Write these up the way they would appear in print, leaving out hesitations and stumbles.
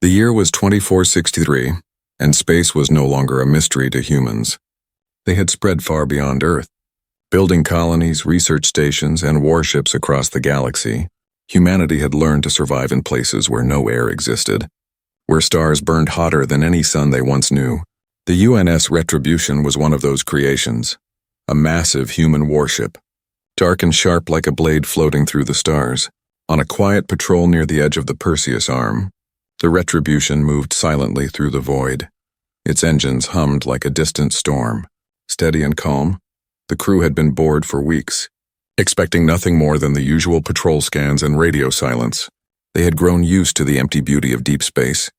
The year was 2463, and space was no longer a mystery to humans. They had spread far beyond Earth, building colonies, research stations, and warships across the galaxy. Humanity had learned to survive in places where no air existed, where stars burned hotter than any sun they once knew. The UNS Retribution was one of those creations, a massive human warship, dark and sharp like a blade floating through the stars. On a quiet patrol near the edge of the Perseus Arm, the Retribution moved silently through the void. Its engines hummed like a distant storm. Steady and calm, the crew had been bored for weeks, expecting nothing more than the usual patrol scans and radio silence. They had grown used to the empty beauty of deep space,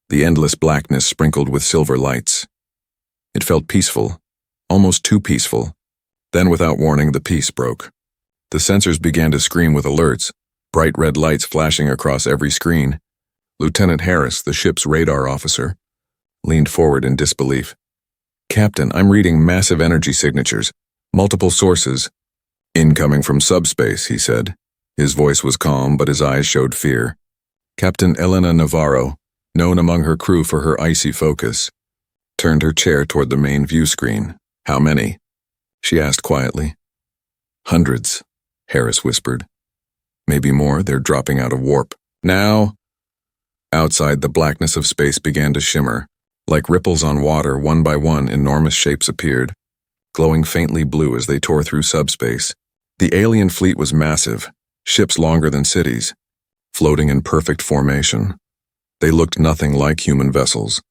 the endless blackness sprinkled with silver lights. It felt peaceful, almost too peaceful. Then, without warning, the peace broke. The sensors began to scream with alerts, bright red lights flashing across every screen. Lieutenant Harris, the ship's radar officer, leaned forward in disbelief. "Captain, I'm reading massive energy signatures, multiple sources." "Incoming from subspace," he said. His voice was calm, but his eyes showed fear. Captain Elena Navarro, known among her crew for her icy focus, turned her chair toward the main view screen. "How many?" she asked quietly. "Hundreds," Harris whispered. "Maybe more. They're dropping out of warp. Now." Outside, the blackness of space began to shimmer. Like ripples on water, one by one, enormous shapes appeared, glowing faintly blue as they tore through subspace. The alien fleet was massive, ships longer than cities, floating in perfect formation. They looked nothing like human vessels.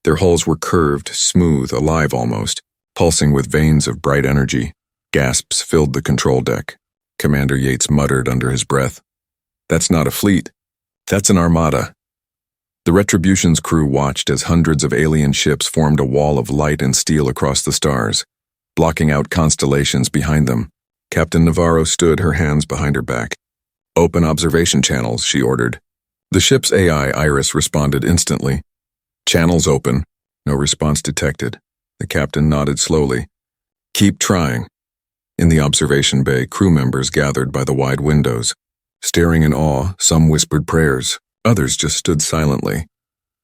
Their hulls were curved, smooth, alive almost, pulsing with veins of bright energy. Gasps filled the control deck. Commander Yates muttered under his breath, "That's not a fleet. That's an armada." The Retribution's crew watched as hundreds of alien ships formed a wall of light and steel across the stars, blocking out constellations behind them. Captain Navarro stood, her hands behind her back. "Open observation channels," she ordered. The ship's AI, Iris, responded instantly. "Channels open." No response detected. The captain nodded slowly. "Keep trying." In the observation bay, crew members gathered by the wide windows. Staring in awe, some whispered prayers. Others just stood silently,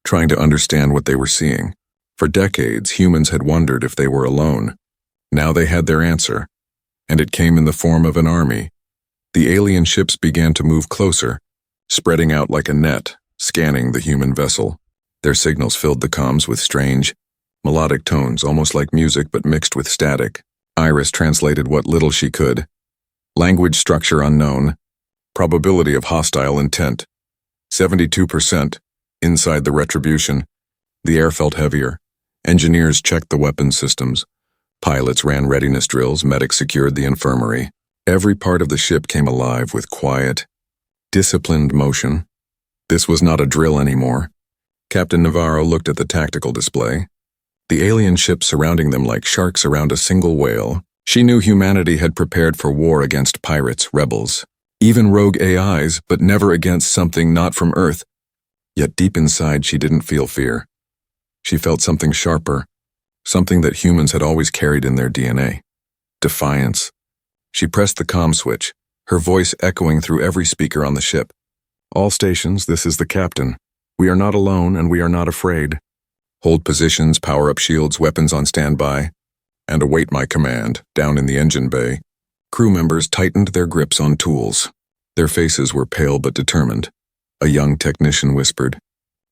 trying to understand what they were seeing. For decades, humans had wondered if they were alone. Now they had their answer, and it came in the form of an army. The alien ships began to move closer, spreading out like a net, scanning the human vessel. Their signals filled the comms with strange, melodic tones, almost like music but mixed with static. Iris translated what little she could. Language structure unknown. Probability of hostile intent. 72%. Inside the Retribution, the air felt heavier. Engineers checked the weapons systems. Pilots ran readiness drills, medics secured the infirmary. Every part of the ship came alive with quiet, disciplined motion. This was not a drill anymore. Captain Navarro looked at the tactical display. The alien ships surrounding them like sharks around a single whale. She knew humanity had prepared for war against pirates, rebels, even rogue AIs, but never against something not from Earth. Yet deep inside, she didn't feel fear. She felt something sharper, something that humans had always carried in their DNA. Defiance. She pressed the comm switch, her voice echoing through every speaker on the ship. "All stations, this is the captain. We are not alone and we are not afraid. Hold positions, power up shields, weapons on standby, and await my command." Down in the engine bay, crew members tightened their grips on tools. Their faces were pale but determined. A young technician whispered,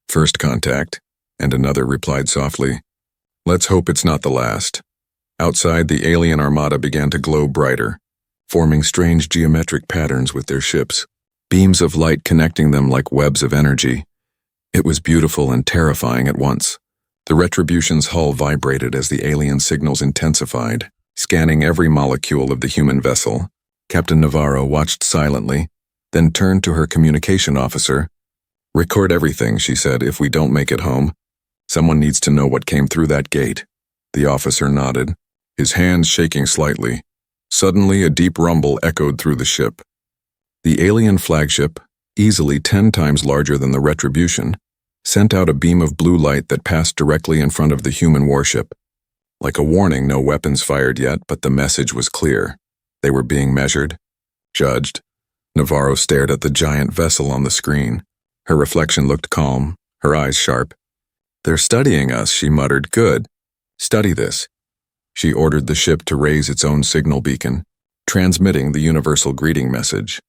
"First contact," and another replied softly, "Let's hope it's not the last." Outside, the alien armada began to glow brighter, forming strange geometric patterns with their ships, beams of light connecting them like webs of energy. It was beautiful and terrifying at once. The Retribution's hull vibrated as the alien signals intensified, scanning every molecule of the human vessel. Captain Navarro watched silently, then turned to her communication officer. "Record everything," she said. "If we don't make it home, someone needs to know what came through that gate." The officer nodded, his hands shaking slightly. Suddenly, a deep rumble echoed through the ship. The alien flagship, easily 10 times larger than the Retribution, sent out a beam of blue light that passed directly in front of the human warship. Like a warning, no weapons fired yet, but the message was clear. They were being measured, judged. Navarro stared at the giant vessel on the screen. Her reflection looked calm, her eyes sharp. "They're studying us," she muttered. "Good. Study this." She ordered the ship to raise its own signal beacon, transmitting the universal greeting message.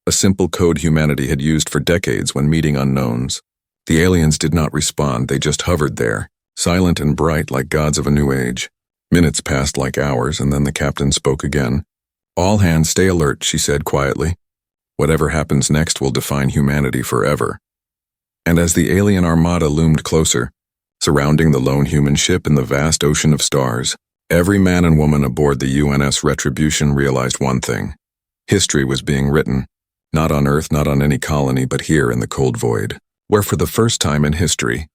A simple code humanity had used for decades when meeting unknowns. The aliens did not respond, they just hovered there, silent and bright like gods of a new age. Minutes passed like hours, and then the captain spoke again. "All hands stay alert," she said quietly. "Whatever happens next will define humanity forever." And as the alien armada loomed closer, surrounding the lone human ship in the vast ocean of stars, every man and woman aboard the UNS Retribution realized one thing. History was being written, not on Earth, not on any colony, but here in the cold void, where for the first time in history,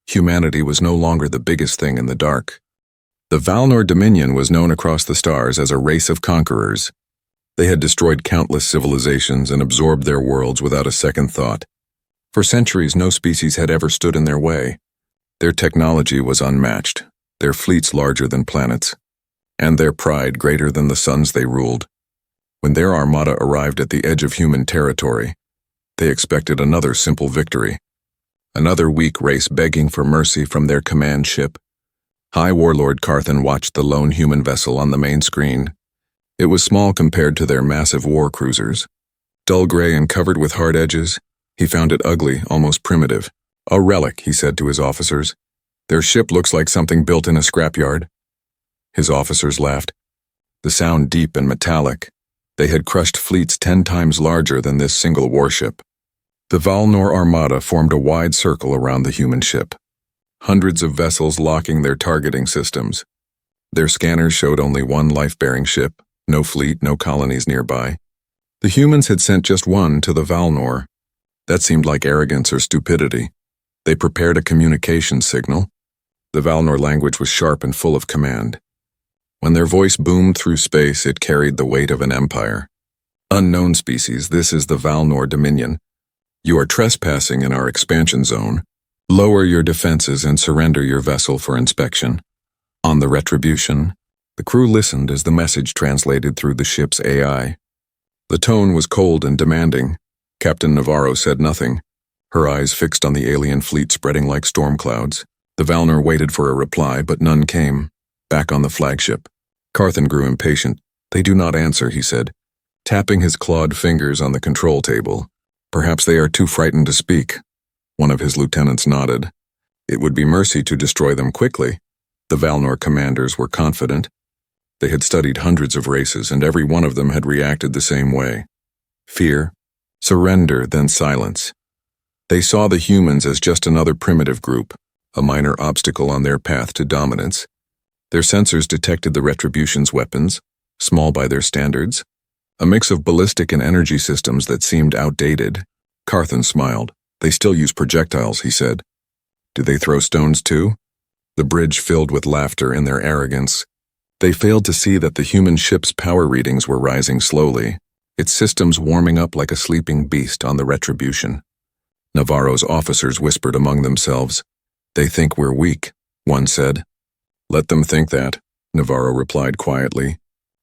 humanity was no longer the biggest thing in the dark. The Valnor Dominion was known across the stars as a race of conquerors. They had destroyed countless civilizations and absorbed their worlds without a second thought. For centuries, no species had ever stood in their way. Their technology was unmatched, their fleets larger than planets, and their pride greater than the suns they ruled. When their armada arrived at the edge of human territory, they expected another simple victory. Another weak race begging for mercy from their command ship. High Warlord Carthan watched the lone human vessel on the main screen. It was small compared to their massive war cruisers. Dull gray and covered with hard edges, he found it ugly, almost primitive. "A relic," he said to his officers. "Their ship looks like something built in a scrapyard." His officers laughed. The sound deep and metallic. They had crushed fleets 10 times larger than this single warship. The Valnor Armada formed a wide circle around the human ship. Hundreds of vessels locking their targeting systems. Their scanners showed only one life-bearing ship, no fleet, no colonies nearby. The humans had sent just one to the Valnor. That seemed like arrogance or stupidity. They prepared a communication signal. The Valnor language was sharp and full of command. When their voice boomed through space, it carried the weight of an empire. "Unknown species, this is the Valnor Dominion. You are trespassing in our expansion zone. Lower your defenses and surrender your vessel for inspection." On the Retribution, the crew listened as the message translated through the ship's AI. The tone was cold and demanding. Captain Navarro said nothing, her eyes fixed on the alien fleet spreading like storm clouds. The Valnor waited for a reply, but none came. Back on the flagship, Carthan grew impatient. "They do not answer," he said, tapping his clawed fingers on the control table. "Perhaps they are too frightened to speak." One of his lieutenants nodded. It would be mercy to destroy them quickly. The Valnor commanders were confident. They had studied hundreds of races, and every one of them had reacted the same way. Fear, surrender, then silence. They saw the humans as just another primitive group, a minor obstacle on their path to dominance. Their sensors detected the Retribution's weapons, small by their standards, a mix of ballistic and energy systems that seemed outdated. Carthan smiled. "They still use projectiles," he said. "Do they throw stones too?" The bridge filled with laughter in their arrogance. They failed to see that the human ship's power readings were rising slowly, its systems warming up like a sleeping beast on the Retribution. Navarro's officers whispered among themselves. "They think we're weak," one said. "Let them think that," Navarro replied quietly.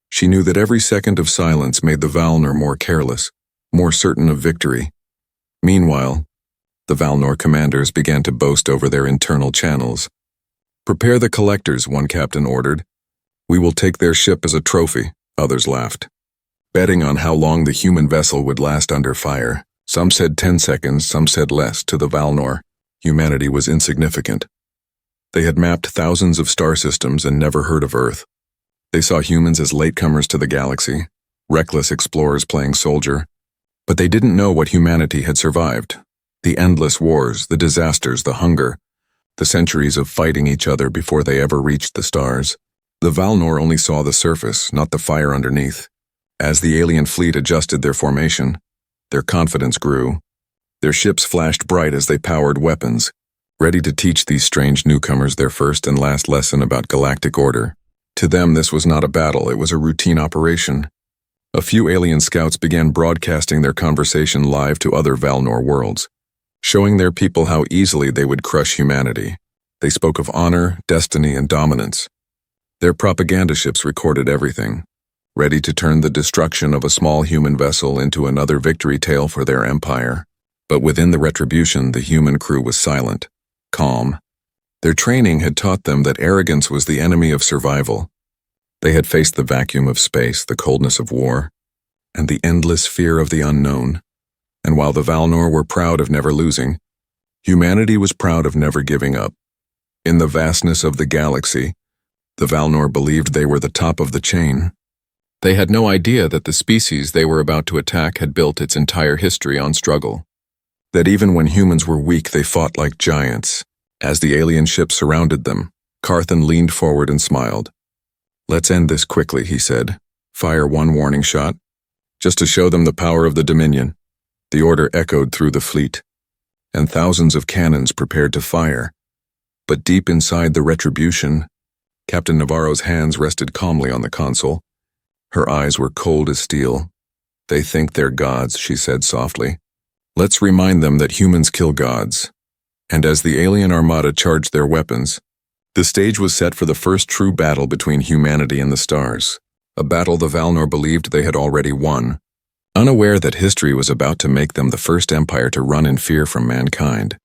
She knew that every second of silence made the Valnor more careless, more certain of victory. Meanwhile, the Valnor commanders began to boast over their internal channels. "Prepare the collectors," one captain ordered. "We will take their ship as a trophy," others laughed. Betting on how long the human vessel would last under fire, some said 10 seconds, some said less. To the Valnor, humanity was insignificant. They had mapped thousands of star systems and never heard of Earth. They saw humans as latecomers to the galaxy, reckless explorers playing soldier. But they didn't know what humanity had survived. The endless wars, the disasters, the hunger, the centuries of fighting each other before they ever reached the stars. The Valnor only saw the surface, not the fire underneath. As the alien fleet adjusted their formation, their confidence grew. Their ships flashed bright as they powered weapons, ready to teach these strange newcomers their first and last lesson about galactic order. To them, this was not a battle, it was a routine operation. A few alien scouts began broadcasting their conversation live to other Valnor worlds, showing their people how easily they would crush humanity. They spoke of honor, destiny, and dominance. Their propaganda ships recorded everything, ready to turn the destruction of a small human vessel into another victory tale for their empire. But within the Retribution, the human crew was silent, calm. Their training had taught them that arrogance was the enemy of survival. They had faced the vacuum of space, the coldness of war, and the endless fear of the unknown. And while the Valnor were proud of never losing, humanity was proud of never giving up. In the vastness of the galaxy, the Valnor believed they were the top of the chain. They had no idea that the species they were about to attack had built its entire history on struggle. That even when humans were weak, they fought like giants. As the alien ship surrounded them, Carthan leaned forward and smiled. "Let's end this quickly," he said. "Fire one warning shot, just to show them the power of the Dominion." The order echoed through the fleet, and thousands of cannons prepared to fire. But deep inside the Retribution, Captain Navarro's hands rested calmly on the console. Her eyes were cold as steel. "They think they're gods," she said softly. "Let's remind them that humans kill gods." And as the alien armada charged their weapons, the stage was set for the first true battle between humanity and the stars. A battle the Valnor believed they had already won, unaware that history was about to make them the first empire to run in fear from mankind.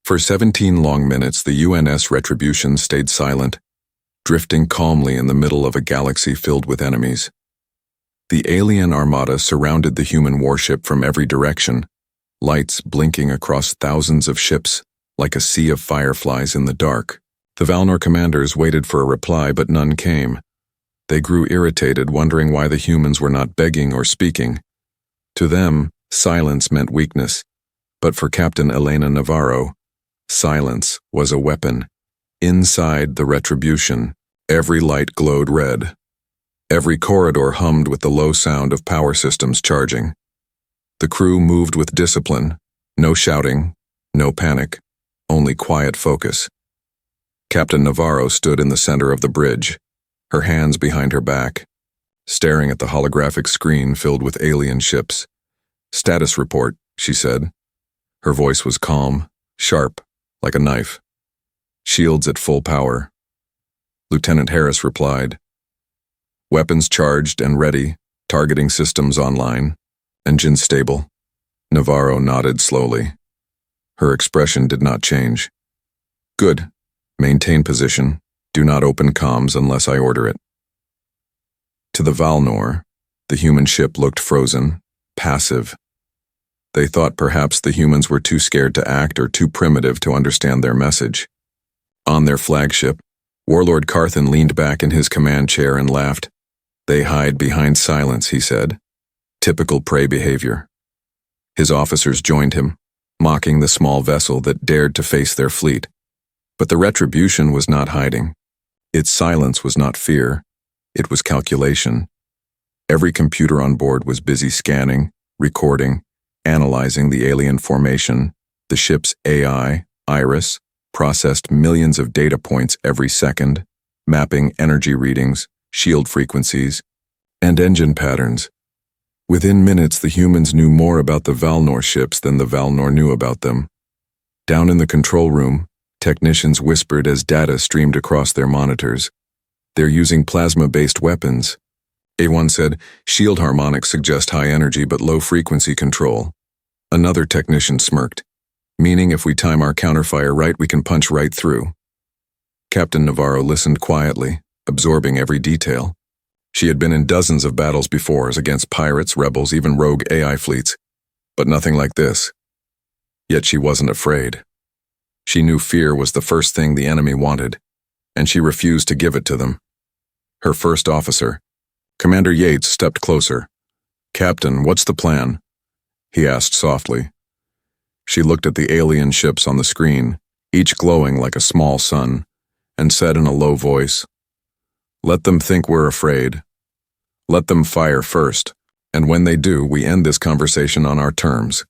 For 17 long minutes, the UNS Retribution stayed silent, drifting calmly in the middle of a galaxy filled with enemies. The alien armada surrounded the human warship from every direction, lights blinking across thousands of ships like a sea of fireflies in the dark. The Valnor commanders waited for a reply, but none came. They grew irritated, wondering why the humans were not begging or speaking. To them, silence meant weakness, but for Captain Elena Navarro, silence was a weapon. Inside the Retribution, every light glowed red. Every corridor hummed with the low sound of power systems charging. The crew moved with discipline, no shouting, no panic, only quiet focus. Captain Navarro stood in the center of the bridge, her hands behind her back, staring at the holographic screen filled with alien ships. "Status report," she said. Her voice was calm, sharp, like a knife. "Shields at full power." Lieutenant Harris replied. "Weapons charged and ready, targeting systems online, engines stable." Navarro nodded slowly. Her expression did not change. "Good. Maintain position. Do not open comms unless I order it." To the Valnor, the human ship looked frozen, passive. They thought perhaps the humans were too scared to act or too primitive to understand their message. On their flagship, Warlord Carthan leaned back in his command chair and laughed. "They hide behind silence," he said. "Typical prey behavior." His officers joined him, mocking the small vessel that dared to face their fleet. But the Retribution was not hiding. Its silence was not fear. It was calculation. Every computer on board was busy scanning, recording, analyzing the alien formation. The ship's AI, Iris, processed millions of data points every second, mapping energy readings, shield frequencies, and engine patterns. Within minutes, the humans knew more about the Valnor ships than the Valnor knew about them. Down in the control room, technicians whispered as data streamed across their monitors. "They're using plasma-based weapons." A1 said, "Shield harmonics suggest high energy but low frequency control." Another technician smirked, "Meaning if we time our counterfire right, we can punch right through." Captain Navarro listened quietly, absorbing every detail. She had been in dozens of battles before, against pirates, rebels, even rogue AI fleets, but nothing like this. Yet she wasn't afraid. She knew fear was the first thing the enemy wanted, and she refused to give it to them. Her first officer, Commander Yates, stepped closer. "Captain, what's the plan?" he asked softly. She looked at the alien ships on the screen, each glowing like a small sun, and said in a low voice, "Let them think we're afraid. Let them fire first, and when they do, we end this conversation on our terms."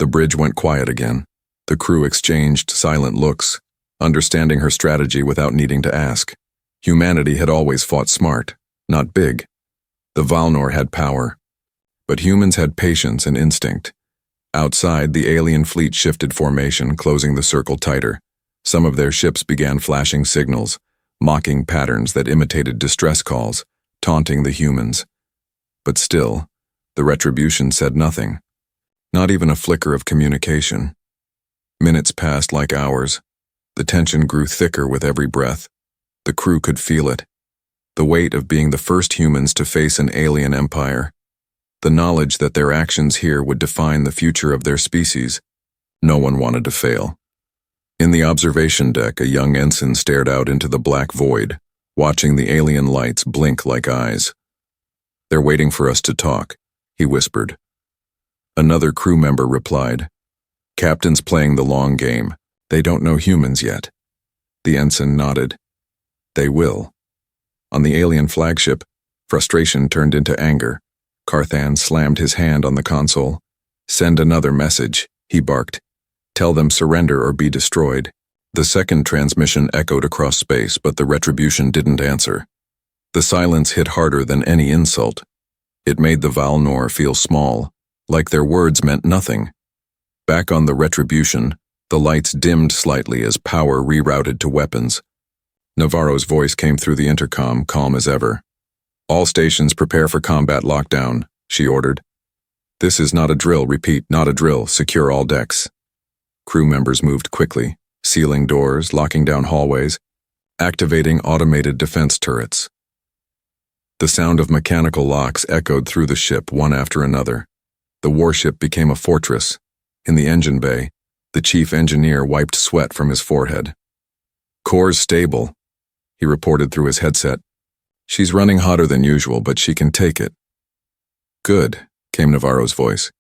The bridge went quiet again. The crew exchanged silent looks, understanding her strategy without needing to ask. Humanity had always fought smart, not big. The Valnor had power, but humans had patience and instinct. Outside, the alien fleet shifted formation, closing the circle tighter. Some of their ships began flashing signals, mocking patterns that imitated distress calls, taunting the humans. But still, the Retribution said nothing. Not even a flicker of communication. Minutes passed like hours. The tension grew thicker with every breath. The crew could feel it. The weight of being the first humans to face an alien empire. The knowledge that their actions here would define the future of their species. No one wanted to fail. In the observation deck, a young ensign stared out into the black void, watching the alien lights blink like eyes. "They're waiting for us to talk," he whispered. Another crew member replied, "Captain's playing the long game. They don't know humans yet." The ensign nodded. "They will." On the alien flagship, frustration turned into anger. Carthan slammed his hand on the console. "Send another message," he barked. "Tell them surrender or be destroyed." The second transmission echoed across space, but the retribution didn't answer. The silence hit harder than any insult. It made the Valnor feel small, like their words meant nothing. Back on the retribution, the lights dimmed slightly as power rerouted to weapons. Navarro's voice came through the intercom, calm as ever. "All stations prepare for combat lockdown," she ordered. "This is not a drill, repeat, not a drill, secure all decks." Crew members moved quickly, sealing doors, locking down hallways, activating automated defense turrets. The sound of mechanical locks echoed through the ship, one after another. The warship became a fortress. In the engine bay, the chief engineer wiped sweat from his forehead. "Core's stable," he reported through his headset. "She's running hotter than usual, but she can take it." "Good," came Navarro's voice.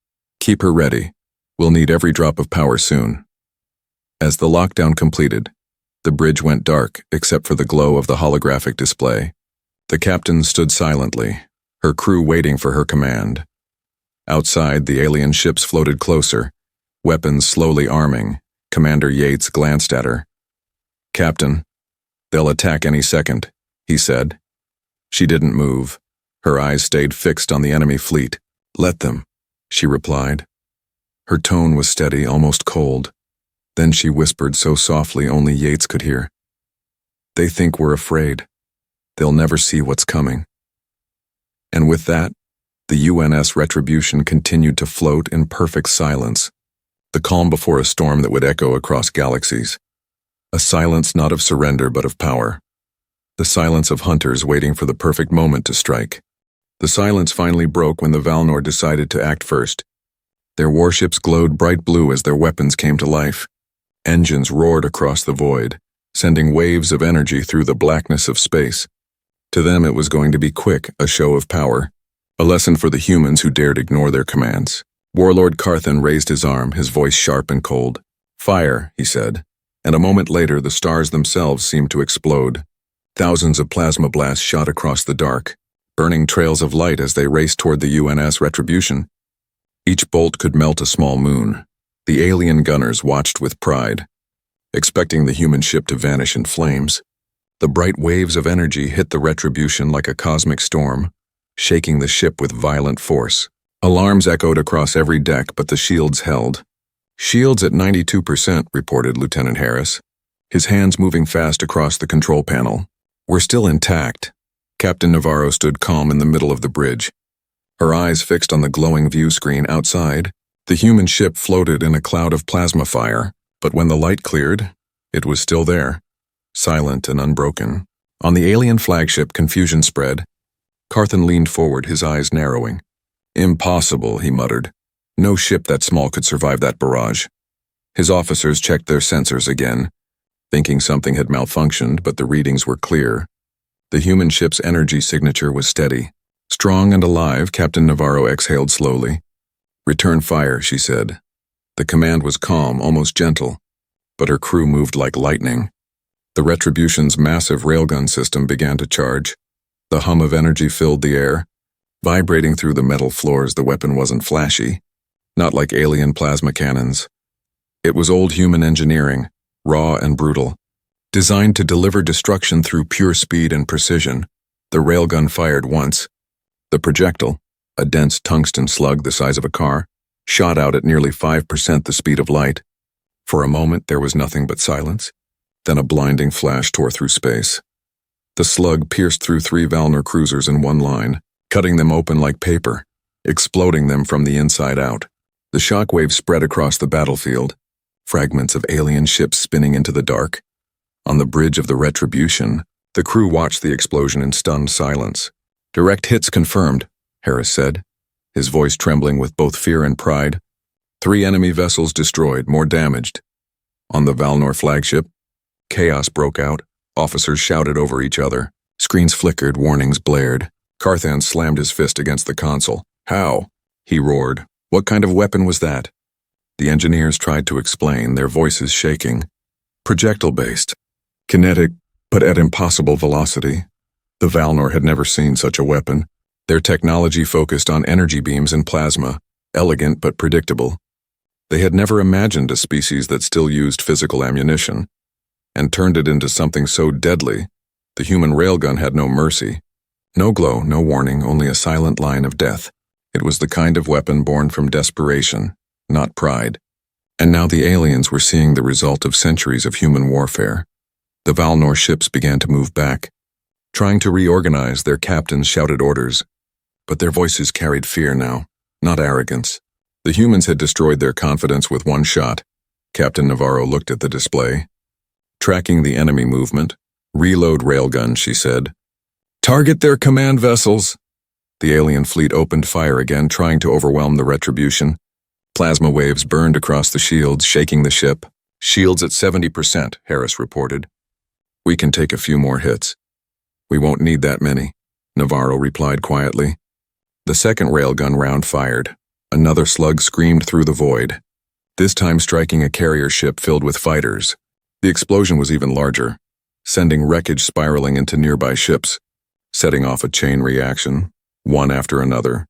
"Keep her ready. We'll need every drop of power soon." As the lockdown completed, the bridge went dark except for the glow of the holographic display. The captain stood silently, her crew waiting for her command. Outside, the alien ships floated closer, weapons slowly arming. Commander Yates glanced at her. "Captain, they'll attack any second," he said. She didn't move. Her eyes stayed fixed on the enemy fleet. "Let them," she replied. Her tone was steady, almost cold. Then she whispered so softly only Yates could hear. "They think we're afraid. They'll never see what's coming." And with that, the UNS Retribution continued to float in perfect silence, the calm before a storm that would echo across galaxies. A silence not of surrender but of power. The silence of hunters waiting for the perfect moment to strike. The silence finally broke when the Valnor decided to act first. Their warships glowed bright blue as their weapons came to life. Engines roared across the void, sending waves of energy through the blackness of space. To them it was going to be quick, a show of power. A lesson for the humans who dared ignore their commands. Warlord Carthan raised his arm, his voice sharp and cold. "Fire," he said, and a moment later the stars themselves seemed to explode. Thousands of plasma blasts shot across the dark, burning trails of light as they raced toward the UNS Retribution. Each bolt could melt a small moon. The alien gunners watched with pride, expecting the human ship to vanish in flames. The bright waves of energy hit the Retribution like a cosmic storm, shaking the ship with violent force. Alarms echoed across every deck, but the shields held. "Shields at 92%, reported Lieutenant Harris, his hands moving fast across the control panel. "We're still intact." Captain Navarro stood calm in the middle of the bridge, her eyes fixed on the glowing view screen outside. The human ship floated in a cloud of plasma fire, but when the light cleared, it was still there, silent and unbroken. On the alien flagship, confusion spread. Carthan leaned forward, his eyes narrowing. "Impossible," he muttered. "No ship that small could survive that barrage." His officers checked their sensors again, thinking something had malfunctioned, but the readings were clear. The human ship's energy signature was steady. Strong and alive, Captain Navarro exhaled slowly. "Return fire," she said. The command was calm, almost gentle, but her crew moved like lightning. The Retribution's massive railgun system began to charge. The hum of energy filled the air. Vibrating through the metal floors, the weapon wasn't flashy, not like alien plasma cannons. It was old human engineering, raw and brutal, designed to deliver destruction through pure speed and precision. The railgun fired once. The projectile, a dense tungsten slug the size of a car, shot out at nearly 5% the speed of light. For a moment there was nothing but silence. Then a blinding flash tore through space. The slug pierced through 3 Valnor cruisers in one line, cutting them open like paper, exploding them from the inside out. The shockwave spread across the battlefield, fragments of alien ships spinning into the dark. On the bridge of the Retribution, the crew watched the explosion in stunned silence. "Direct hits confirmed," Harris said, his voice trembling with both fear and pride. 3 enemy vessels destroyed, more damaged. On the Valnor flagship, chaos broke out. Officers shouted over each other. Screens flickered, warnings blared. Carthan slammed his fist against the console. "How?" he roared. "What kind of weapon was that?" The engineers tried to explain, their voices shaking. "Projectile-based. Kinetic, but at impossible velocity." The Valnor had never seen such a weapon. Their technology focused on energy beams and plasma, elegant but predictable. They had never imagined a species that still used physical ammunition, and turned it into something so deadly. The human railgun had no mercy. No glow, no warning, only a silent line of death. It was the kind of weapon born from desperation, not pride. And now the aliens were seeing the result of centuries of human warfare. The Valnor ships began to move back. Trying to reorganize, their captains shouted orders. But their voices carried fear now, not arrogance. The humans had destroyed their confidence with one shot. Captain Navarro looked at the display. "Tracking the enemy movement. Reload railgun," she said. "Target their command vessels." The alien fleet opened fire again, trying to overwhelm the Retribution. Plasma waves burned across the shields, shaking the ship. "Shields at 70%, Harris reported. "We can take a few more hits." "We won't need that many," Navarro replied quietly. The second railgun round fired. Another slug screamed through the void, this time striking a carrier ship filled with fighters. The explosion was even larger, sending wreckage spiraling into nearby ships, setting off a chain reaction, one after another.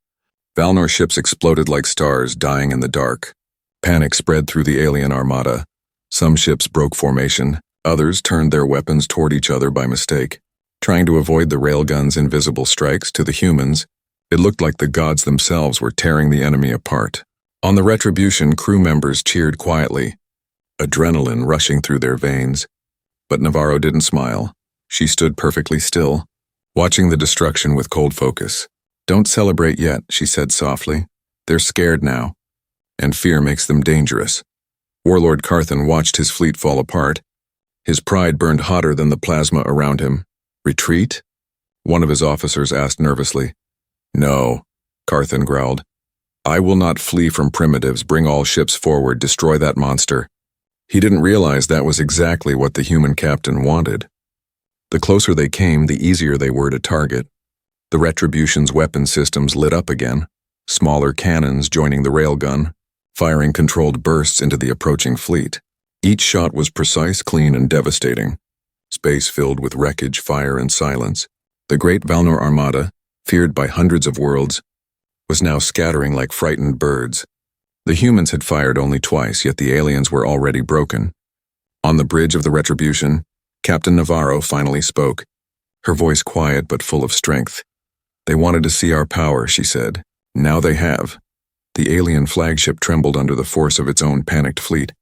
Valnor ships exploded like stars, dying in the dark. Panic spread through the alien armada. Some ships broke formation, others turned their weapons toward each other by mistake. Trying to avoid the railgun's invisible strikes, to the humans, it looked like the gods themselves were tearing the enemy apart. On the Retribution, crew members cheered quietly, adrenaline rushing through their veins. But Navarro didn't smile. She stood perfectly still, watching the destruction with cold focus. "Don't celebrate yet," she said softly. "They're scared now, and fear makes them dangerous." Warlord Carthan watched his fleet fall apart. His pride burned hotter than the plasma around him. "Retreat?" one of his officers asked nervously. "No," Carthan growled. "I will not flee from primitives. Bring all ships forward, destroy that monster." He didn't realize that was exactly what the human captain wanted. The closer they came, the easier they were to target. The Retribution's weapon systems lit up again, smaller cannons joining the railgun, firing controlled bursts into the approaching fleet. Each shot was precise, clean, and devastating. Space filled with wreckage, fire, and silence. The great Valnor Armada, feared by hundreds of worlds, was now scattering like frightened birds. The humans had fired only twice, yet the aliens were already broken. On the bridge of the Retribution, Captain Navarro finally spoke, her voice quiet but full of strength. "They wanted to see our power," she said. "Now they have." The alien flagship trembled under the force of its own panicked fleet.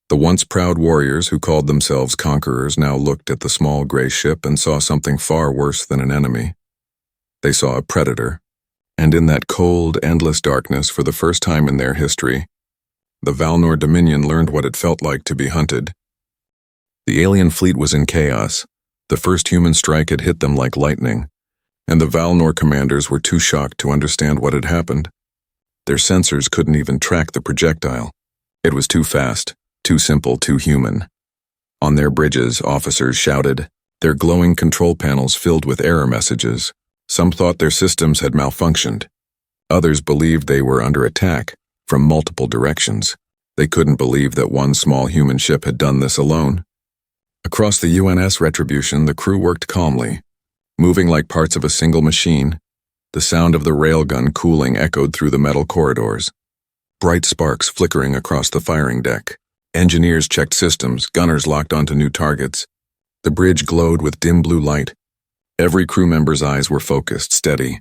The once proud warriors who called themselves conquerors now looked at the small gray ship and saw something far worse than an enemy. They saw a predator. And in that cold, endless darkness, for the first time in their history, the Valnor Dominion learned what it felt like to be hunted. The alien fleet was in chaos. The first human strike had hit them like lightning, and the Valnor commanders were too shocked to understand what had happened. Their sensors couldn't even track the projectile. It was too fast, too simple, too human. On their bridges, officers shouted, their glowing control panels filled with error messages. Some thought their systems had malfunctioned. Others believed they were under attack from multiple directions. They couldn't believe that one small human ship had done this alone. Across the UNS Retribution, the crew worked calmly, moving like parts of a single machine. The sound of the railgun cooling echoed through the metal corridors. Bright sparks flickering across the firing deck. Engineers checked systems, gunners locked onto new targets. The bridge glowed with dim blue light. Every crew member's eyes were focused, steady.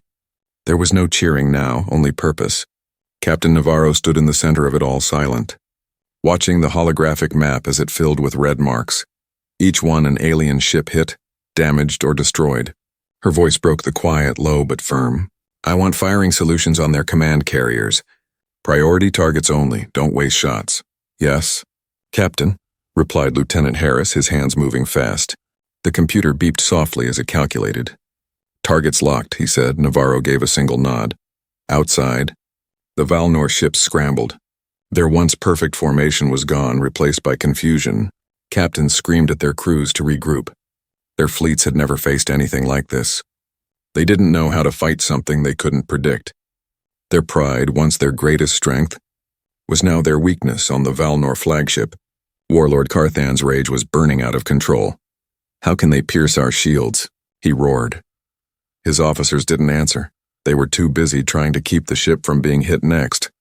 There was no cheering now, only purpose. Captain Navarro stood in the center of it all, silent, watching the holographic map as it filled with red marks. Each one an alien ship hit, damaged, or destroyed. Her voice broke the quiet, low but firm. "I want firing solutions on their command carriers. Priority targets only, don't waste shots. Yes, Captain, replied Lieutenant Harris, his hands moving fast. The computer beeped softly as it calculated. Targets locked, he said. Navarro gave a single nod. Outside, the Valnor ships scrambled. Their once perfect formation was gone, replaced by confusion. Captains screamed at their crews to regroup. Their fleets had never faced anything like this. They didn't know how to fight something they couldn't predict. Their pride, once their greatest strength, was now their weakness on the Valnor flagship. Warlord Carthan's rage was burning out of control. How can they pierce our shields? He roared. His officers didn't answer. They were too busy trying to keep the ship from being hit next.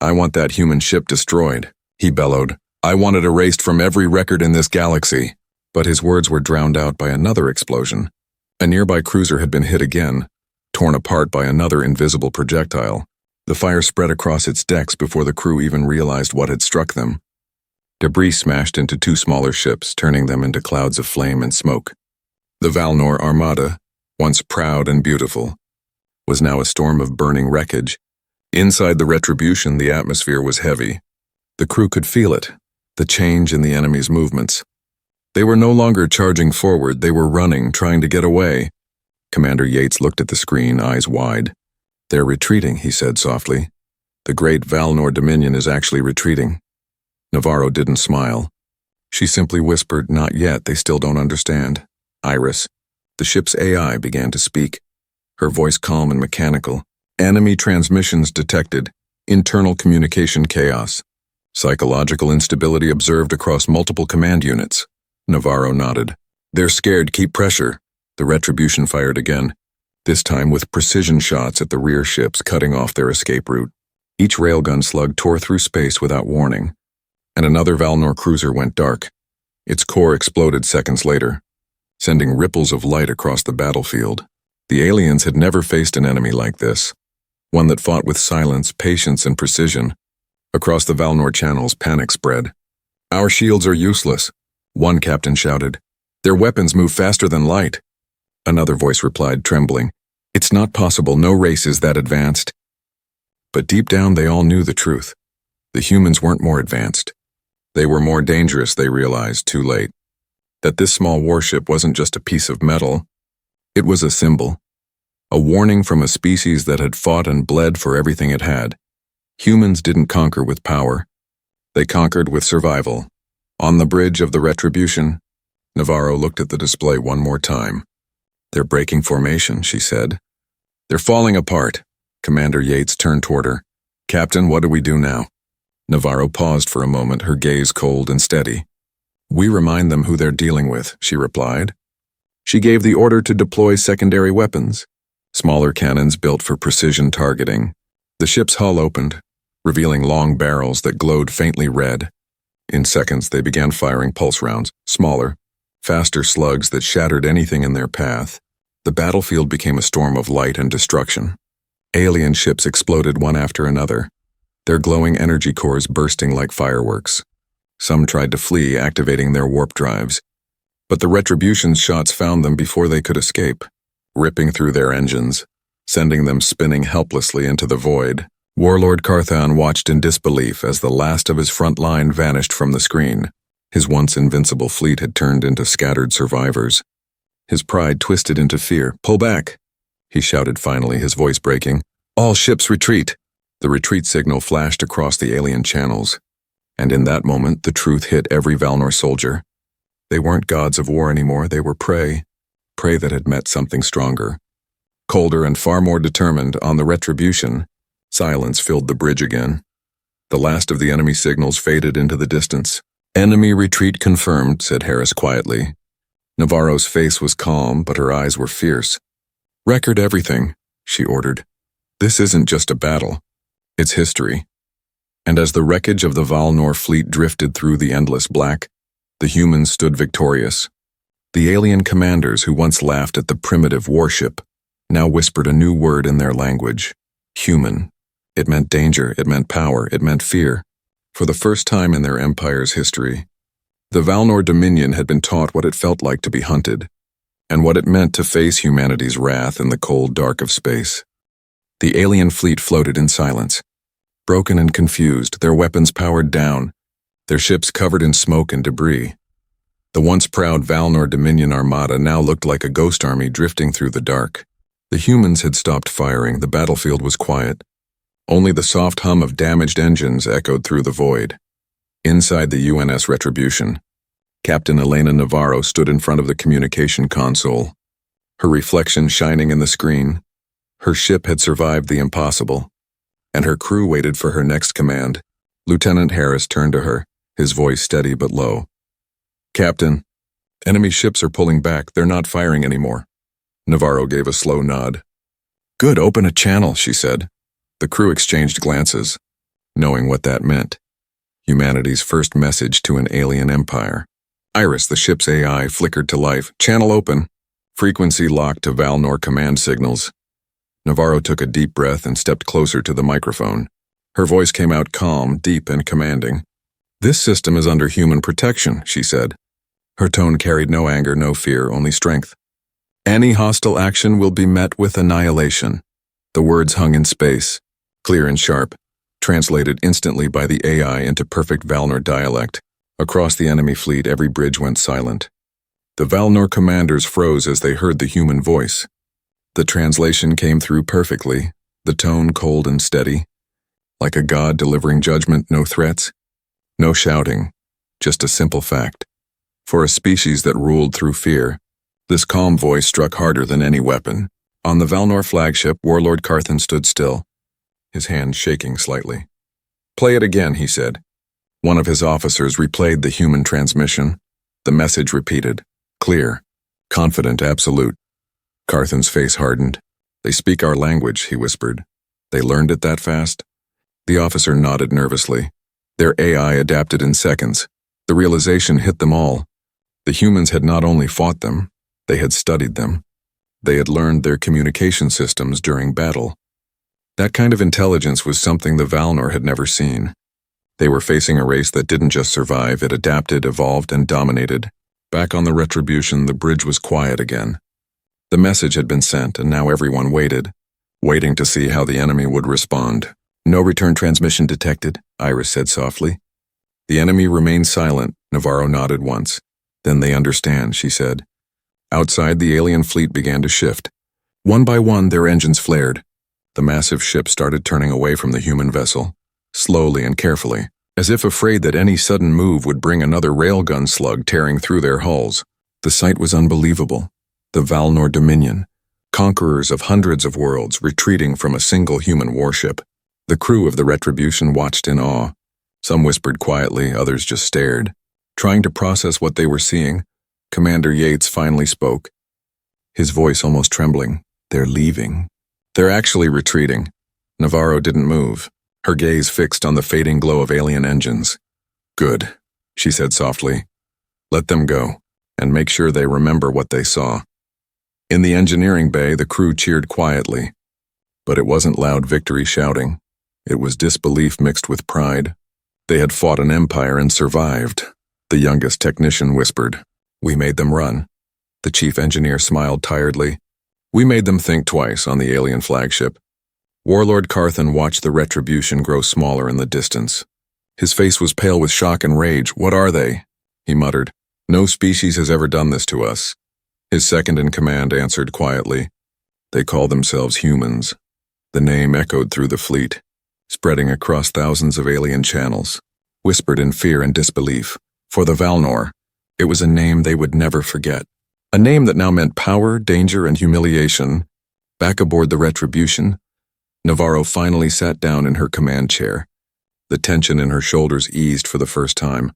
I want that human ship destroyed, he bellowed. I want it erased from every record in this galaxy. But his words were drowned out by another explosion. A nearby cruiser had been hit again, torn apart by another invisible projectile. The fire spread across its decks before the crew even realized what had struck them. Debris smashed into two smaller ships, turning them into clouds of flame and smoke. The Valnor Armada, once proud and beautiful, was now a storm of burning wreckage. Inside the Retribution, the atmosphere was heavy. The crew could feel it, the change in the enemy's movements. They were no longer charging forward, they were running, trying to get away. Commander Yates looked at the screen, eyes wide. They're retreating, he said softly. The great Valnor Dominion is actually retreating. Navarro didn't smile. She simply whispered, not yet, they still don't understand. Iris, the ship's AI, began to speak, her voice calm and mechanical. Enemy transmissions detected. Internal communication chaos. Psychological instability observed across multiple command units. Navarro nodded. They're scared, keep pressure. The Retribution fired again, this time with precision shots at the rear ships, cutting off their escape route. Each railgun slug tore through space without warning, and another Valnor cruiser went dark. Its core exploded seconds later, sending ripples of light across the battlefield. The aliens had never faced an enemy like this, one that fought with silence, patience, and precision. Across the Valnor channels, panic spread. Our shields are useless, one captain shouted. Their weapons move faster than light. Another voice replied, trembling. It's not possible, no race is that advanced. But deep down they all knew the truth. The humans weren't more advanced. They were more dangerous, they realized, too late. That this small warship wasn't just a piece of metal. It was a symbol. A warning from a species that had fought and bled for everything it had. Humans didn't conquer with power. They conquered with survival. On the bridge of the Retribution, Navarro looked at the display one more time. They're breaking formation, she said. They're falling apart. Commander Yates turned toward her. Captain, what do we do now? Navarro paused for a moment, her gaze cold and steady. We remind them who they're dealing with, she replied. She gave the order to deploy secondary weapons, smaller cannons built for precision targeting. The ship's hull opened, revealing long barrels that glowed faintly red. In seconds, they began firing pulse rounds, smaller, faster slugs that shattered anything in their path. The battlefield became a storm of light and destruction. Alien ships exploded one after another, their glowing energy cores bursting like fireworks. Some tried to flee, activating their warp drives, but the Retribution's shots found them before they could escape, ripping through their engines, sending them spinning helplessly into the void. Warlord Carthan watched in disbelief as the last of his front line vanished from the screen. His once invincible fleet had turned into scattered survivors. His pride twisted into fear. Pull back, he shouted finally, his voice breaking. All ships retreat. The retreat signal flashed across the alien channels, and in that moment the truth hit every Valnor soldier. They weren't gods of war anymore, they were prey that had met something stronger. Colder and far more determined, on the Retribution, silence filled the bridge again. The last of the enemy signals faded into the distance. Enemy retreat confirmed, said Harris quietly. Navarro's face was calm, but her eyes were fierce. Record everything, she ordered. This isn't just a battle. It's history. And as the wreckage of the Valnor fleet drifted through the endless black, the humans stood victorious. The alien commanders who once laughed at the primitive warship now whispered a new word in their language. Human. It meant danger, it meant power, it meant fear. For the first time in their empire's history, the Valnor Dominion had been taught what it felt like to be hunted, and what it meant to face humanity's wrath in the cold dark of space. The alien fleet floated in silence, broken and confused, their weapons powered down, their ships covered in smoke and debris. The once proud Valnor Dominion Armada now looked like a ghost army drifting through the dark. The humans had stopped firing, the battlefield was quiet. Only the soft hum of damaged engines echoed through the void. Inside the UNS Retribution, Captain Elena Navarro stood in front of the communication console, her reflection shining in the screen. Her ship had survived the impossible, and her crew waited for her next command. Lieutenant Harris turned to her, his voice steady but low. "Captain, enemy ships are pulling back. They're not firing anymore." Navarro gave a slow nod. "Good, open a channel," she said. The crew exchanged glances, knowing what that meant. Humanity's first message to an alien empire. Iris, the ship's AI, flickered to life. "Channel open. Frequency locked to Valnor command signals." Navarro took a deep breath and stepped closer to the microphone. Her voice came out calm, deep, and commanding. "This system is under human protection," she said. Her tone carried no anger, no fear, only strength. "Any hostile action will be met with annihilation." The words hung in space, clear and sharp, translated instantly by the AI into perfect Valnor dialect. Across the enemy fleet, every bridge went silent. The Valnor commanders froze as they heard the human voice. The translation came through perfectly, the tone cold and steady, like a god delivering judgment. No threats, no shouting, just a simple fact. For a species that ruled through fear, this calm voice struck harder than any weapon. On the Valnor flagship, Warlord Carthan stood still, his hand shaking slightly. "Play it again," he said. One of his officers replayed the human transmission. The message repeated, clear, confident, absolute. Carthan's face hardened. "They speak our language," he whispered. "They learned it that fast?" The officer nodded nervously. Their AI adapted in seconds. The realization hit them all. The humans had not only fought them, they had studied them. They had learned their communication systems during battle. That kind of intelligence was something the Valnor had never seen. They were facing a race that didn't just survive, it adapted, evolved, and dominated. Back on the Retribution, the bridge was quiet again. The message had been sent, and now everyone waited, waiting to see how the enemy would respond. "No return transmission detected," Iris said softly. The enemy remained silent. Navarro nodded once. "Then they understand," she said. Outside, the alien fleet began to shift. One by one, their engines flared. The massive ship started turning away from the human vessel, slowly and carefully, as if afraid that any sudden move would bring another railgun slug tearing through their hulls. The sight was unbelievable. The Valnor Dominion, conquerors of hundreds of worlds, retreating from a single human warship. The crew of the Retribution watched in awe. Some whispered quietly, others just stared. Trying to process what they were seeing, Commander Yates finally spoke, his voice almost trembling. "They're leaving. They're actually retreating." Navarro didn't move, her gaze fixed on the fading glow of alien engines. "Good," she said softly. "Let them go, and make sure they remember what they saw." In the engineering bay, the crew cheered quietly. But it wasn't loud victory shouting. It was disbelief mixed with pride. They had fought an empire and survived. The youngest technician whispered, "We made them run." The chief engineer smiled tiredly. "We made them think twice on the alien flagship." Warlord Carthan watched the Retribution grow smaller in the distance. His face was pale with shock and rage. "What are they?" he muttered. "No species has ever done this to us." His second-in-command answered quietly, "They call themselves humans." The name echoed through the fleet, spreading across thousands of alien channels, whispered in fear and disbelief. For the Valnor, it was a name they would never forget. A name that now meant power, danger, and humiliation. Back aboard the Retribution, Navarro finally sat down in her command chair. The tension in her shoulders eased for the first time.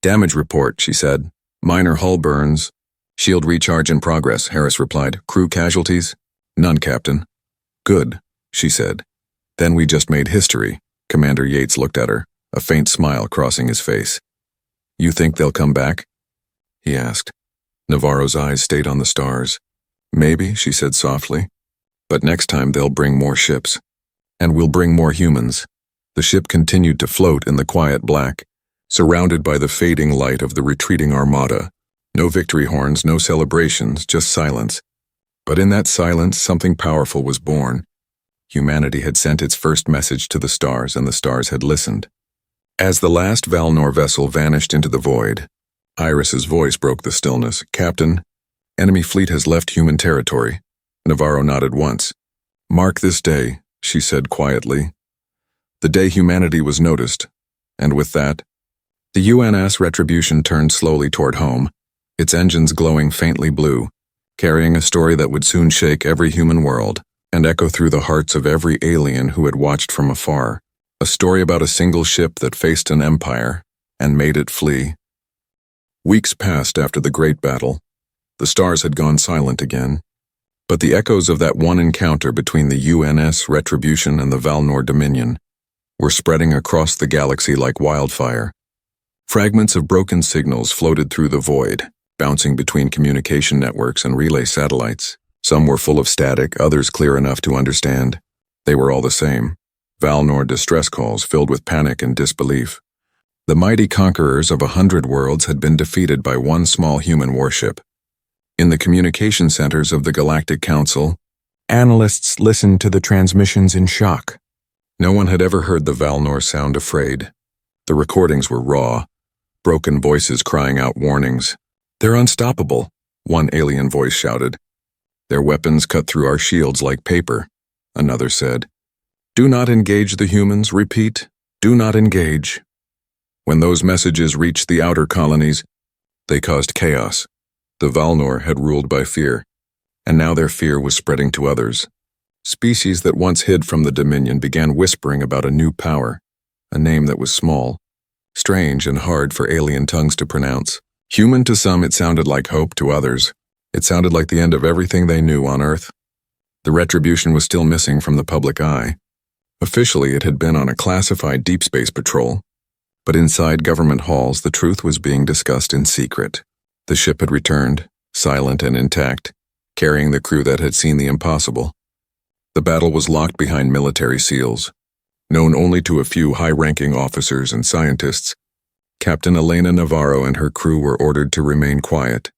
"Damage report," she said. "Minor hull burns. Shield recharge in progress," Harris replied. "Crew casualties?" "None, Captain." "Good," she said. "Then we just made history." Commander Yates looked at her, a faint smile crossing his face. "You think they'll come back?" he asked. Navarro's eyes stayed on the stars. "Maybe," she said softly. "But next time they'll bring more ships. And we'll bring more humans." The ship continued to float in the quiet black, surrounded by the fading light of the retreating Armada. No victory horns, no celebrations, just silence. But in that silence, something powerful was born. Humanity had sent its first message to the stars, and the stars had listened. As the last Valnor vessel vanished into the void, Iris's voice broke the stillness. "Captain, enemy fleet has left human territory." Navarro nodded once. "Mark this day," she said quietly. "The day humanity was noticed." And with that, the UNS Retribution turned slowly toward home, its engines glowing faintly blue, carrying a story that would soon shake every human world and echo through the hearts of every alien who had watched from afar. A story about a single ship that faced an empire and made it flee. Weeks passed after the great battle. The stars had gone silent again, but the echoes of that one encounter between the UNS Retribution and the Valnor Dominion were spreading across the galaxy like wildfire. Fragments of broken signals floated through the void, bouncing between communication networks and relay satellites. Some were full of static, others clear enough to understand. They were all the same. Valnor distress calls filled with panic and disbelief. The mighty conquerors of 100 worlds had been defeated by one small human warship. In the communication centers of the Galactic Council, analysts listened to the transmissions in shock. No one had ever heard the Valnor sound afraid. The recordings were raw, broken voices crying out warnings. "They're unstoppable," one alien voice shouted. "Their weapons cut through our shields like paper," another said. "Do not engage the humans, repeat, do not engage." When those messages reached the outer colonies, they caused chaos. The Valnor had ruled by fear, and now their fear was spreading to others. Species that once hid from the Dominion began whispering about a new power, a name that was small, strange and hard for alien tongues to pronounce. Human to some, it sounded like hope to others. It sounded like the end of everything they knew on Earth. The Retribution was still missing from the public eye. Officially, it had been on a classified deep space patrol, but inside government halls, the truth was being discussed in secret. The ship had returned, silent and intact, carrying the crew that had seen the impossible. The battle was locked behind military seals. Known only to a few high-ranking officers and scientists, Captain Elena Navarro and her crew were ordered to remain quiet.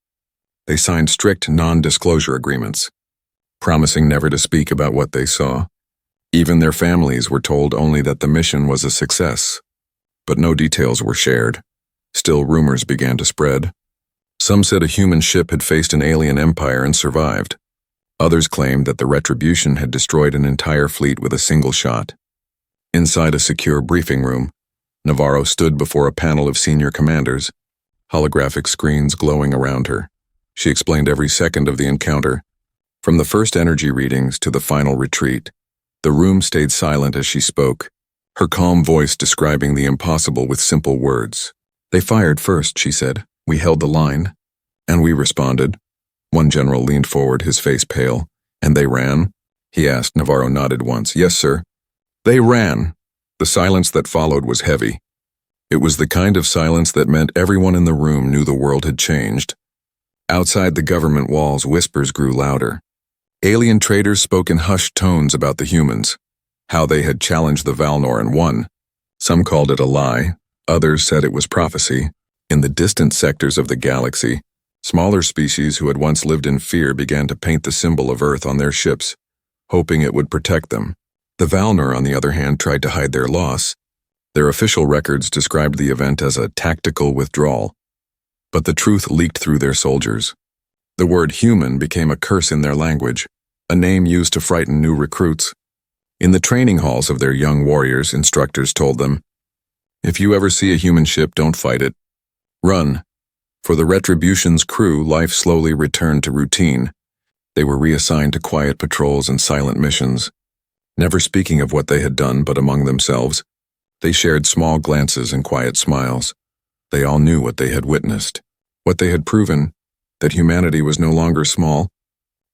They signed strict non-disclosure agreements, promising never to speak about what they saw. Even their families were told only that the mission was a success, but no details were shared. Still, rumors began to spread. Some said a human ship had faced an alien empire and survived. Others claimed that the Retribution had destroyed an entire fleet with a single shot. Inside a secure briefing room, Navarro stood before a panel of senior commanders, holographic screens glowing around her. She explained every second of the encounter, from the first energy readings to the final retreat. The room stayed silent as she spoke, her calm voice describing the impossible with simple words. "They fired first," she said. "We held the line, and we responded." One general leaned forward, his face pale. "And they ran?" he asked. Navarro nodded once. "Yes, sir." They ran. The silence that followed was heavy. It was the kind of silence that meant everyone in the room knew the world had changed. Outside the government walls, whispers grew louder. Alien traders spoke in hushed tones about the humans, how they had challenged the Valnor and won. Some called it a lie, others said it was prophecy. In the distant sectors of the galaxy, smaller species who had once lived in fear began to paint the symbol of Earth on their ships, hoping it would protect them. The Valnor, on the other hand, tried to hide their loss. Their official records described the event as a tactical withdrawal, but the truth leaked through their soldiers. The word human became a curse in their language, a name used to frighten new recruits. In the training halls of their young warriors, instructors told them, "If you ever see a human ship, don't fight it. Run." For the Retribution's crew, life slowly returned to routine. They were reassigned to quiet patrols and silent missions. Never speaking of what they had done, but among themselves, they shared small glances and quiet smiles. They all knew what they had witnessed, what they had proven, that humanity was no longer small.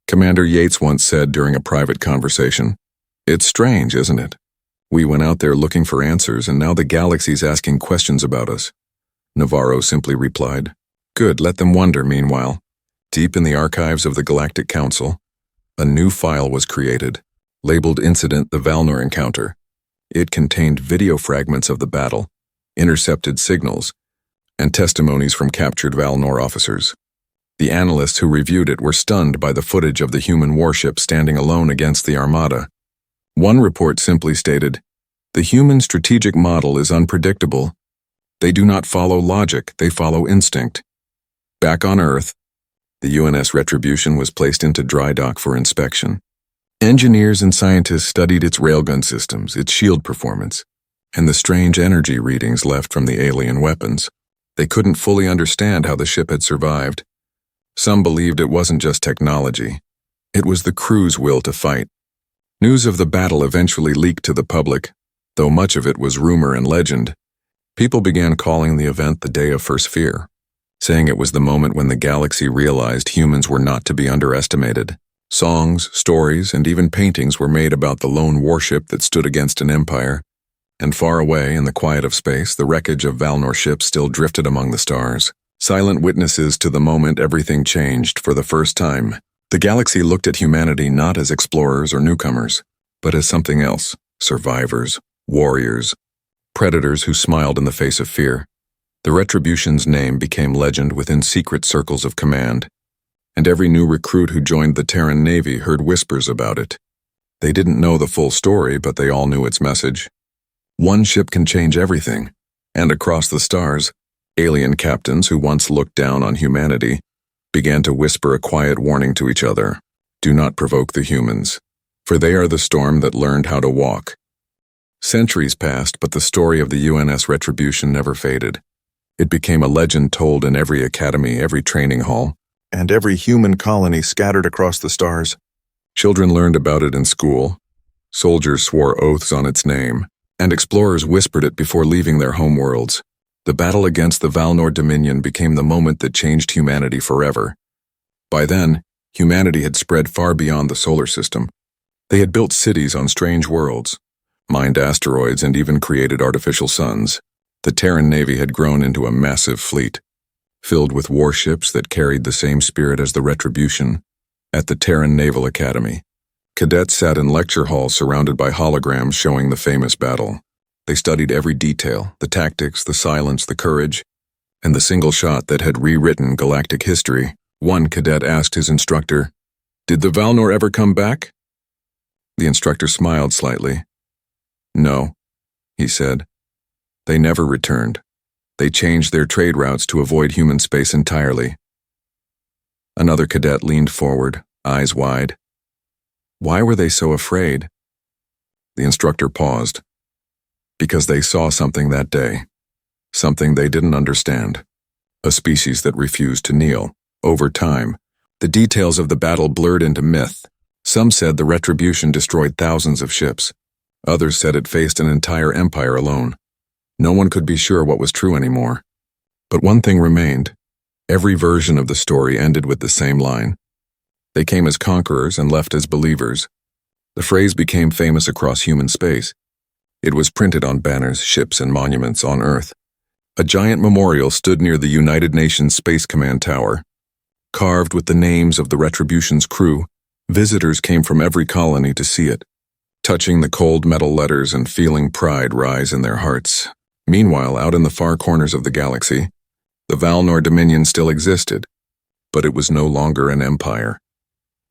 Commander Yates once said during a private conversation, "It's strange, isn't it? We went out there looking for answers, and now the galaxy's asking questions about us." Navarro simply replied, "Good, let them wonder." Meanwhile, deep in the archives of the Galactic Council, a new file was created, labeled Incident: The Valnor Encounter. It contained video fragments of the battle, intercepted signals, and testimonies from captured Valnor officers. The analysts who reviewed it were stunned by the footage of the human warship standing alone against the Armada. One report simply stated, "The human strategic model is unpredictable. They do not follow logic, they follow instinct." Back on Earth, the UNS Retribution was placed into dry dock for inspection. Engineers and scientists studied its railgun systems, its shield performance, and the strange energy readings left from the alien weapons. They couldn't fully understand how the ship had survived. Some believed it wasn't just technology. It was the crew's will to fight. News of the battle eventually leaked to the public, though much of it was rumor and legend. People began calling the event the Day of First Fear, saying it was the moment when the galaxy realized humans were not to be underestimated. Songs, stories, and even paintings were made about the lone warship that stood against an empire. And far away, in the quiet of space, the wreckage of Valnor ships still drifted among the stars. Silent witnesses to the moment everything changed for the first time. The galaxy looked at humanity not as explorers or newcomers, but as something else: survivors, warriors, predators who smiled in the face of fear. The Retribution's name became legend within secret circles of command, and every new recruit who joined the Terran Navy heard whispers about it. They didn't know the full story, but they all knew its message. One ship can change everything, and across the stars, alien captains who once looked down on humanity began to whisper a quiet warning to each other: "Do not provoke the humans, for they are the storm that learned how to walk." Centuries passed, but the story of the UNS Retribution never faded. It became a legend told in every academy, every training hall, and every human colony scattered across the stars. Children learned about it in school, soldiers swore oaths on its name, and explorers whispered it before leaving their homeworlds. The battle against the Valnor Dominion became the moment that changed humanity forever. By then, humanity had spread far beyond the solar system. They had built cities on strange worlds, mined asteroids, and even created artificial suns. The Terran Navy had grown into a massive fleet, filled with warships that carried the same spirit as the Retribution. At the Terran Naval Academy, cadets sat in lecture halls surrounded by holograms showing the famous battle. They studied every detail: the tactics, the silence, the courage, and the single shot that had rewritten galactic history. One cadet asked his instructor, "Did the Valnor ever come back?" The instructor smiled slightly. "No," he said. "They never returned. They changed their trade routes to avoid human space entirely." Another cadet leaned forward, eyes wide. Why were they so afraid? The instructor paused. Because they saw something that day. Something they didn't understand. A species that refused to kneel. Over time, the details of the battle blurred into myth. Some said the Retribution destroyed thousands of ships. Others said it faced an entire empire alone. No one could be sure what was true anymore. But one thing remained. Every version of the story ended with the same line. They came as conquerors and left as believers. The phrase became famous across human space. It was printed on banners, ships, and monuments on Earth. A giant memorial stood near the United Nations Space Command Tower. Carved with the names of the Retribution's crew, visitors came from every colony to see it, touching the cold metal letters and feeling pride rise in their hearts. Meanwhile, out in the far corners of the galaxy, the Valnor Dominion still existed, but it was no longer an empire.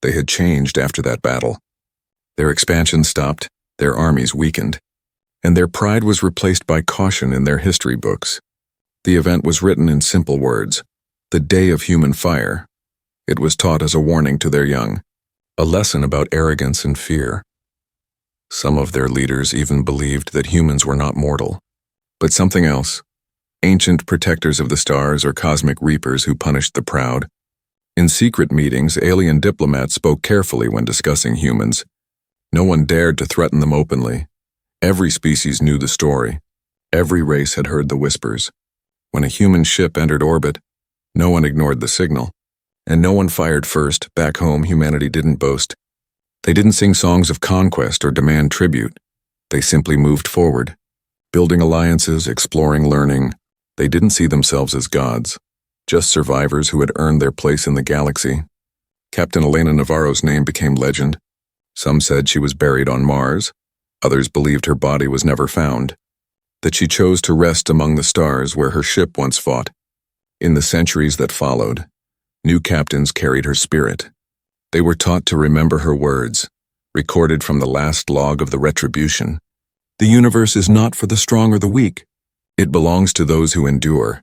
They had changed after that battle. Their expansion stopped, their armies weakened, and their pride was replaced by caution in their history books. The event was written in simple words: the day of human fire. It was taught as a warning to their young, a lesson about arrogance and fear. Some of their leaders even believed that humans were not mortal, but something else: ancient protectors of the stars or cosmic reapers who punished the proud. In secret meetings, alien diplomats spoke carefully when discussing humans. No one dared to threaten them openly. Every species knew the story. Every race had heard the whispers. When a human ship entered orbit, no one ignored the signal. And no one fired first. Back home, humanity didn't boast. They didn't sing songs of conquest or demand tribute. They simply moved forward, building alliances, exploring, learning. They didn't see themselves as gods, just survivors who had earned their place in the galaxy. Captain Elena Navarro's name became legend. Some said she was buried on Mars. Others believed her body was never found, that she chose to rest among the stars where her ship once fought. In the centuries that followed, new captains carried her spirit. They were taught to remember her words: recorded from the last log of the Retribution. The universe is not for the strong or the weak. It belongs to those who endure.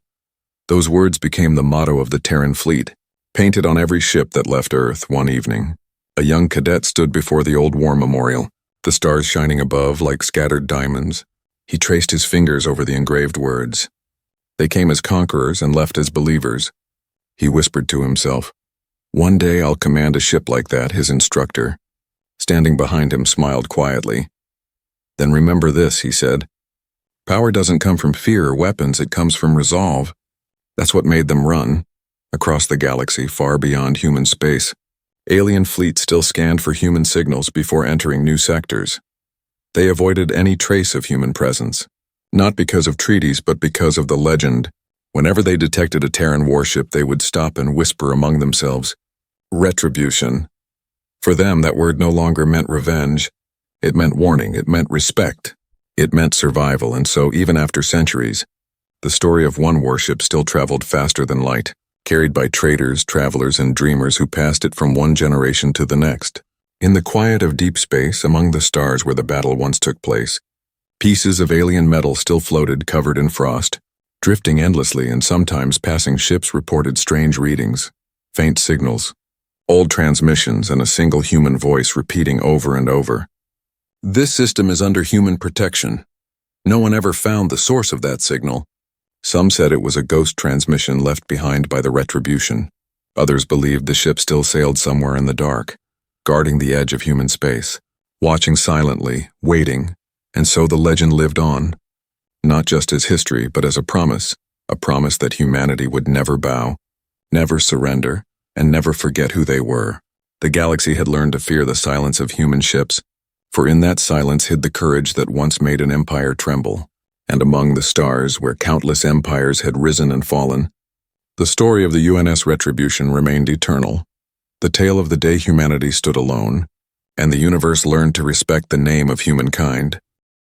Those words became the motto of the Terran fleet, painted on every ship that left Earth one evening. A young cadet stood before the old war memorial, the stars shining above like scattered diamonds. He traced his fingers over the engraved words. They came as conquerors and left as believers. He whispered to himself, "One day I'll command a ship like that," his instructor, standing behind him, smiled quietly. "Then remember this," he said. "Power doesn't come from fear or weapons, it comes from resolve." That's what made them run. Across the galaxy, far beyond human space, alien fleets still scanned for human signals before entering new sectors. They avoided any trace of human presence, not because of treaties but because of the legend. Whenever they detected a Terran warship, they would stop and whisper among themselves, "Retribution." For them, that word no longer meant revenge. It meant warning, it meant respect, it meant survival, and so, even after centuries, the story of one warship still traveled faster than light, carried by traders, travelers, and dreamers who passed it from one generation to the next. In the quiet of deep space, among the stars where the battle once took place, pieces of alien metal still floated covered in frost, drifting endlessly, and sometimes passing ships reported strange readings, faint signals, old transmissions, and a single human voice repeating over and over, "This system is under human protection." No one ever found the source of that signal. Some said it was a ghost transmission left behind by the Retribution. Others believed the ship still sailed somewhere in the dark, guarding the edge of human space, watching silently, waiting, and so the legend lived on, not just as history, but as a promise that humanity would never bow, never surrender, and never forget who they were. The galaxy had learned to fear the silence of human ships, for in that silence hid the courage that once made an empire tremble. And among the stars, where countless empires had risen and fallen, the story of the UNS Retribution remained eternal, the tale of the day humanity stood alone, and the universe learned to respect the name of humankind.